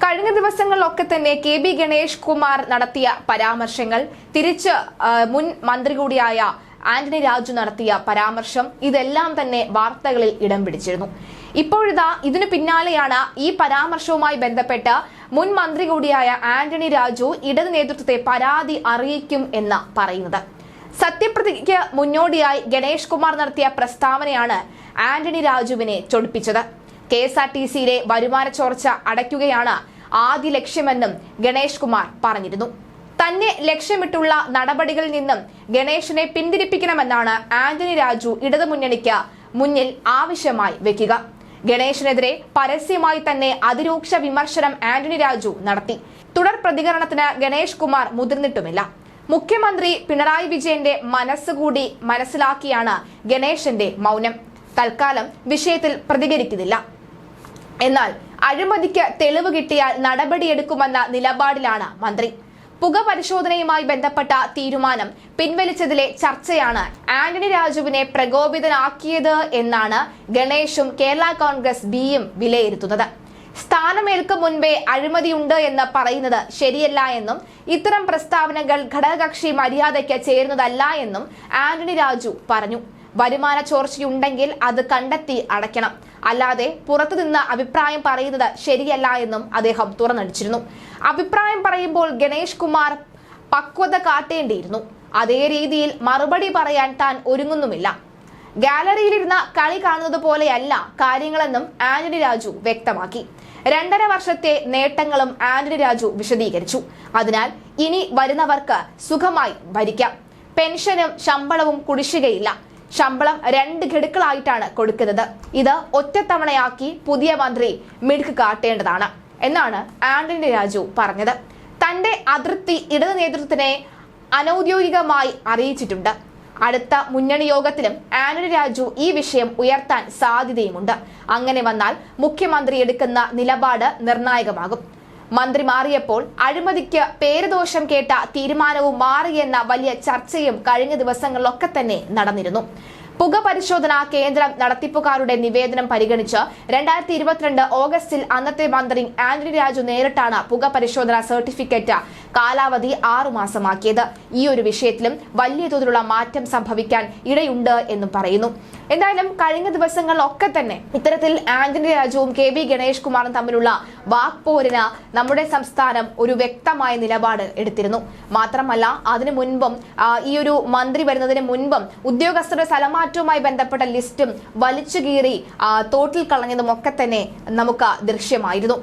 കഴിഞ്ഞ ദിവസങ്ങളിലൊക്കെ തന്നെ കെ.ബി. ഗണേഷ് കുമാർ നടത്തിയ പരാമർശങ്ങൾ, തിരിച്ച് മുൻ മന്ത്രി കൂടിയായ ആന്റണി രാജു നടത്തിയ പരാമർശം, ഇതെല്ലാം തന്നെ വാർത്തകളിൽ ഇടം പിടിച്ചിരുന്നു. ഇപ്പോഴിതാ ഇതിനു പിന്നാലെയാണ് ഈ പരാമർശവുമായി ബന്ധപ്പെട്ട് മുൻ മന്ത്രി കൂടിയായ ആന്റണി രാജു ഇടത് നേതൃത്വത്തെ പരാതി അറിയിക്കും എന്ന് പറയുന്നത്. സത്യപ്രതിജ്ഞയ്ക്ക് മുന്നോടിയായി ഗണേഷ് കുമാർ നടത്തിയ പ്രസ്താവനയാണ് ആന്റണി രാജുവിനെ ചൊടിപ്പിച്ചത്. KSRTCയിലെ വരുമാന ചോർച്ച അടയ്ക്കുകയാണ് ആദ്യ ലക്ഷ്യമെന്നും ഗണേഷ് കുമാർ പറഞ്ഞിരുന്നു. തന്നെ ലക്ഷ്യമിട്ടുള്ള നടപടികളിൽ നിന്നും ഗണേഷിനെ പിന്തിരിപ്പിക്കണമെന്നാണ് ആന്റണി രാജു ഇടതുമുന്നണിക്ക് മുന്നിൽ ആവശ്യമായി വെക്കുക. ഗണേഷിനെതിരെ പരസ്യമായി തന്നെ അതിരൂക്ഷ വിമർശനം ആന്റണി രാജു നടത്തി. തുടർ പ്രതികരണത്തിന് ഗണേഷ് കുമാർ മുതിർന്നിട്ടുമില്ല. മുഖ്യമന്ത്രി പിണറായി വിജയന്റെ മനസ്സുകൂടി മനസ്സിലാക്കിയാണ് ഗണേശന്റെ മൗനം. തൽക്കാലം വിഷയത്തിൽ പ്രതികരിക്കുന്നില്ല. എന്നാൽ അഴിമതിക്ക് തെളിവ് കിട്ടിയാൽ നടപടിയെടുക്കുമെന്ന നിലപാടിലാണ് മന്ത്രി. പുക പരിശോധനയുമായി ബന്ധപ്പെട്ട തീരുമാനം പിൻവലിച്ചതിലെ ചർച്ചയാണ് ആന്റണി രാജുവിനെ പ്രകോപിതനാക്കിയത് എന്നാണ് ഗണേഷും കേരള കോൺഗ്രസ് ബിയും വിലയിരുത്തുന്നത്. സ്ഥാനമേൽക്കും മുൻപേ അഴിമതിയുണ്ട് എന്ന് പറയുന്നത് ശരിയല്ല എന്നും ഇത്തരം പ്രസ്താവനകൾ ഘടകകക്ഷി മര്യാദയ്ക്ക് ചേരുന്നതല്ല എന്നും ആന്റണി രാജു പറഞ്ഞു. വരുമാന ചോർച്ചയുണ്ടെങ്കിൽ അത് കണ്ടെത്തി അടയ്ക്കണം, അല്ലാതെ പുറത്തുനിന്ന് അഭിപ്രായം പറയുന്നത് ശരിയല്ല എന്നും അദ്ദേഹം തുറന്നടിച്ചിരുന്നു. അഭിപ്രായം പറയുമ്പോൾ ഗണേഷ് കുമാർ പക്വത കാട്ടേണ്ടിയിരുന്നു. അതേ രീതിയിൽ മറുപടി പറയാൻ താൻ ഒരുങ്ങുന്നുമില്ല. ഗാലറിയിലിരുന്ന കളി കാണുന്നത് പോലെയല്ല കാര്യങ്ങളെന്നും ആന്റണി രാജു വ്യക്തമാക്കി. 2.5 വർഷത്തെ നേട്ടങ്ങളും ആന്റണി രാജു വിശദീകരിച്ചു. അതിനാൽ ഇനി വരുന്നവർക്ക് സുഖമായി ഭരിക്കാം. പെൻഷനും ശമ്പളവും കുടിശ്ശികയില്ല. ശമ്പളം 2 ഗഡുക്കളായിട്ടാണ് കൊടുക്കുന്നത്. ഇത് ഒറ്റത്തവണയാക്കി പുതിയ മന്ത്രി മിടുക്ക് കാട്ടേണ്ടതാണ് എന്നാണ് ആന്റണി രാജു പറഞ്ഞത്. തന്റെ അതൃപ്തി ഇടത് നേതൃത്വത്തിനെ അനൌദ്യോഗികമായി അറിയിച്ചിട്ടുണ്ട്. അടുത്ത മുന്നണി യോഗത്തിലും ആന്റണി രാജു ഈ വിഷയം ഉയർത്താൻ സാധ്യതയുമുണ്ട്. അങ്ങനെ വന്നാൽ മുഖ്യമന്ത്രി എടുക്കുന്ന നിലപാട് നിർണായകമാകും. മന്ത്രി മാറിയപ്പോൾ അഴിമതിക്ക് പേരുദോഷം കേട്ട തീരുമാനവും മാറിയെന്ന വലിയ ചർച്ചയും കഴിഞ്ഞ ദിവസങ്ങളിലൊക്കെ തന്നെ നടന്നിരുന്നു. പുക പരിശോധന കേന്ദ്രം നടത്തിപ്പുകാരുടെ നിവേദനം പരിഗണിച്ച് 2022 ഓഗസ്റ്റിൽ അന്നത്തെ മന്ത്രി ആന്റണി രാജു നേരിട്ടാണ് പുക പരിശോധന സർട്ടിഫിക്കറ്റ് കാലാവധി 6 മാസമാക്കിയത്. ഈ ഒരു വിഷയത്തിലും വലിയ തോതിലുള്ള മാറ്റം സംഭവിക്കാൻ ഇടയുണ്ട് എന്നും പറയുന്നു. എന്തായാലും കഴിഞ്ഞ ദിവസങ്ങളിലൊക്കെ തന്നെ ഇത്തരത്തിൽ ആന്റണി രാജുവും കെ.ബി. ഗണേഷ് കുമാറും തമ്മിലുള്ള വാക്പോരിന് നമ്മുടെ സംസ്ഥാനം ഒരു വ്യക്തമായ നിലപാട് എടുത്തിരുന്നു. മാത്രമല്ല അതിനു മുൻപും ഈ ഒരു മന്ത്രി വരുന്നതിന് മുൻപും ഉദ്യോഗസ്ഥരുടെ സ്ഥലമാറ്റവുമായി ബന്ധപ്പെട്ട ലിസ്റ്റും വലിച്ചുകീറി തോട്ടിൽ കളഞ്ഞതും ഒക്കെ തന്നെ നമുക്ക് ദൃശ്യമായിരുന്നു.